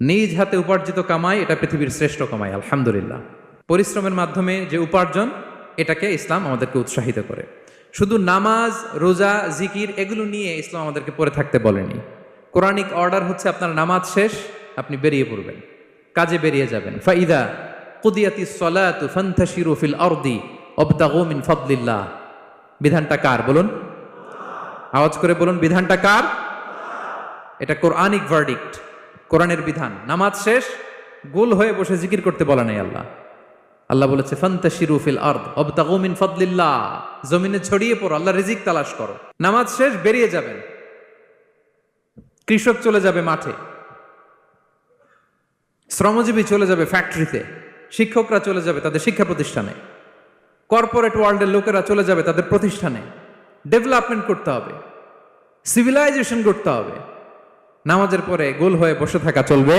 নিজ হাতে উপার্জিত কামাই এটা পৃথিবীর শ্রেষ্ঠ কামাই, আলহামদুলিল্লাহ। পরিশ্রমের মাধ্যমে যে উপার্জন, এটাকে ইসলাম আমাদেরকে উৎসাহিত করে। শুধু নামাজ, রোজা, জিকির এগুলো নিয়ে ইসলাম আমাদেরকে পড়ে থাকতে বলেনি। কোরআনিক অর্ডার হচ্ছে আপনার নামাজ শেষ, আপনি বেরিয়ে পড়বেন, কাজে বেরিয়ে যাবেন। ফাইদা কুদিয়াতিস সালাতু ফান্তাশিরু ফিল আরদি ওয়াবতাগু মিন ফাদলিল্লাহ। বিধানটা কার বলুন? আওয়াজ করে বলুন, বিধানটা কার? এটা কোরআনিক ভার্ডিক্ট, কোরআনের বিধান। নামাজ শেষ, গোল হয়ে বসে জিকির করতে বলা নাই আল্লাহ। আল্লাহ বলেছে ফান্তাশিরু ফিল আরদ ওয়াবতাগু মিন ফাদলিল্লাহ, জমিনে ছড়িয়ে পড়ো, আল্লাহ রিজিক তালাশ করো। নামাজ শেষ, বেরিয়ে যাবেন। কৃষক চলে যাবে মাঠে, শ্রমজীবী চলে যাবে ফ্যাক্টরিতে, শিক্ষকরা চলে যাবে তাদের শিক্ষা প্রতিষ্ঠানে, কর্পোরেট ওয়ার্ল্ডের লোকেরা চলে যাবে তাদের প্রতিষ্ঠানে। ডেভেলপমেন্ট করতে হবে, সিভিলাইজেশন করতে হবে। নামাজের পরে গোল হয়ে বসে থাকা চলবে